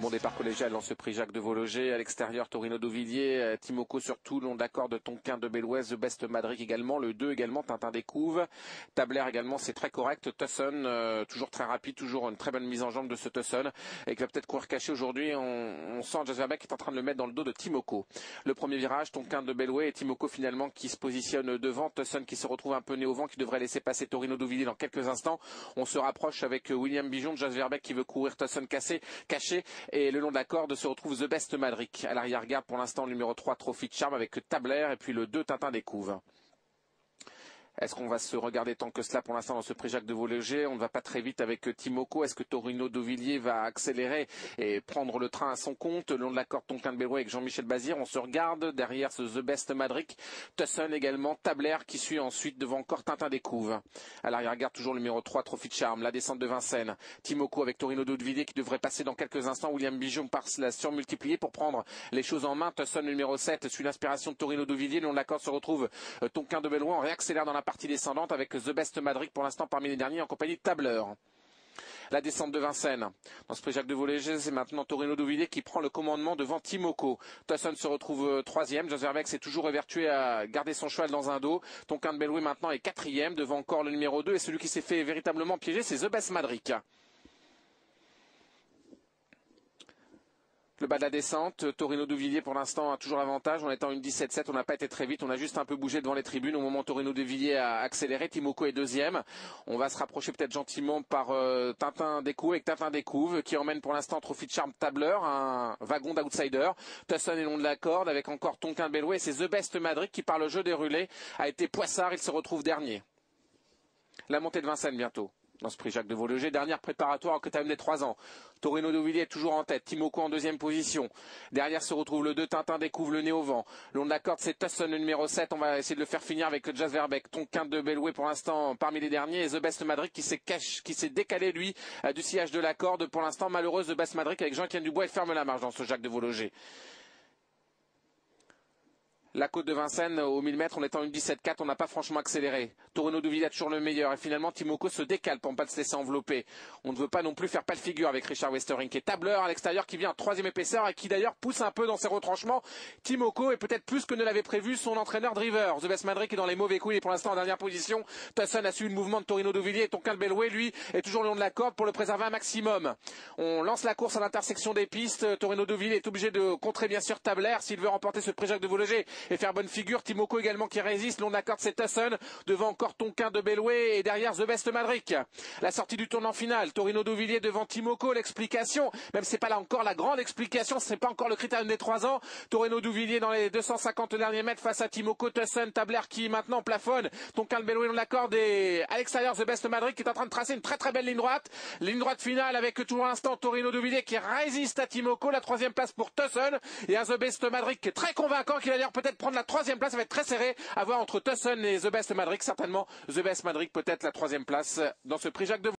Bon départ collégial dans ce prix Jacques de Vologer. À l'extérieur, Torino d'Auvilliers, Timoko surtout, long d'accord de Tonquin de Bellouez, The Best Madric également, le 2 également, Tintin des Couves. Tabler également, c'est très correct. Tusson, toujours très rapide, toujours une très bonne mise en jambe de ce Tusson, et qui va peut-être courir caché aujourd'hui. On sent Jasper Beck qui est en train de le mettre dans le dos de Timoko. Le premier virage, Tonquin de Bellouez et Timoko finalement qui se positionne devant. Tusson qui se retrouve un peu né au vent, qui devrait laisser passer Torino d'Auvilliers dans quelques instants. On se rapproche avec William Bijon, Jasper Beck qui veut courir Tusson caché. Et le long de la corde se retrouve The Best Madric. À l'arrière-garde, pour l'instant, le numéro 3, Trophy de Charme, avec Tabler, et puis le 2, Tintin des Couves. Est-ce qu'on va se regarder tant que cela pour l'instant dans ce prix Jacques de Vologer? On ne va pas très vite avec Timoko. Est-ce que Torino d'Auvilliers va accélérer et prendre le train à son compte? Le long de la corde, Tonquin de Bellouez avec Jean-Michel Bazir. On se regarde derrière ce The Best Madric. Tusson également. Tabler qui suit ensuite devant encore Tintin des Couves. À l'arrière-garde, toujours le numéro 3, Trophy de Charme. La descente de Vincennes. Timoko avec Torino d'Auvilliers qui devrait passer dans quelques instants. William Bijon par la surmultiplier pour prendre les choses en main. Tusson, le numéro 7, suit l'inspiration de Torino d'Auvilliers. Le long de la corde se retrouve Tonquin de Bellouez. On réaccélère dans la partie descendante avec The Best Madric pour l'instant parmi les derniers en compagnie de Tabler. La descente de Vincennes. Dans ce prix Jacques de Vologer, c'est maintenant Torino d'Auvilliers qui prend le commandement devant Timoko. Tusson se retrouve troisième. Jasper Beck s'est toujours évertué à garder son cheval dans un dos. Tonquin de Bellouez maintenant est quatrième devant encore le numéro 2 et celui qui s'est fait véritablement piéger, c'est The Best Madric. Le bas de la descente, Torino d'Auvilliers pour l'instant a toujours l'avantage en étant une 17-7, on n'a pas été très vite, on a juste un peu bougé devant les tribunes au moment où Torino d'Auvilliers a accéléré. Timoko est deuxième, on va se rapprocher peut-être gentiment par Tintin des Couves avec Tintin des Couves qui emmène pour l'instant Trophy de Charme Tabler, un wagon d'outsider. Tusson est long de la corde avec encore Tonquin de Bellouez et c'est The Best Madric qui par le jeu déroulé a été poissard, il se retrouve dernier. La montée de Vincennes bientôt. Dans ce prix Jacques de Vologer, dernière préparatoire que tu as amené 3 ans. Torino d'Auvilliers est toujours en tête, Timoko en deuxième position. Derrière se retrouve le 2, Tintin des Couves, le nez au vent. Le long de la corde, c'est Tusson, le numéro 7. On va essayer de le faire finir avec le Jasper Beck. Tonquin de Bellouez pour l'instant parmi les derniers. Et The Best Madric qui s'est décalé lui du sillage de la corde. Pour l'instant, malheureuse The Best Madric avec Jean-Étienne Dubois. Il ferme la marche dans ce Jacques de Vologer. La côte de Vincennes, au 1000 mètres, en étant une 17-4, on n'a pas franchement accéléré. Torino d'Auvilliers a toujours le meilleur. Et finalement, Timoko se décale pour ne pas se laisser envelopper. On ne veut pas non plus faire pas de figure avec Richard Westerink. Et Tabler à l'extérieur qui vient en troisième épaisseur et qui d'ailleurs pousse un peu dans ses retranchements. Timoko est peut-être plus que ne l'avait prévu son entraîneur driver. The Best Madric est dans les mauvais coups. Il est pour l'instant en dernière position. Tusson a suivi le mouvement de Torino d'Auvilliers. Et Tonquin de Bellouez, lui, est toujours le long de la corde pour le préserver un maximum. On lance la course à l'intersection des pistes. Torino d'Auvilliers est obligé de contrer bien sûr Tabler s'il veut remporter ce prix Jacques de Vologer et faire bonne figure. Timoko également qui résiste. Long d'accord, c'est Tusson devant encore Tonquin de Bellouez et derrière The Best Madric. La sortie du tournant final. Torino d'Auvilliers devant Timoko. L'explication, même c'est pas là encore la grande explication, c'est pas encore le critérium des 3 ans. Torino d'Auvilliers dans les 250 derniers mètres face à Timoko, Tusson, Tabler qui maintenant plafonne. Tonquin de Bellouez long de la corde et à l'extérieur The Best Madric qui est en train de tracer une très très belle ligne droite. Ligne droite finale avec toujours l'instant Torino d'Auvilliers qui résiste à Timoko. La 3e place pour Tusson et un The Best Madric qui est très convaincant, qui va d'ailleurs peut-être prendre la 3e place. Ça va être très serré à voir entre Tusson et The Best Madric. Certainement The Best Madric peut-être la 3e place dans ce prix Jacques de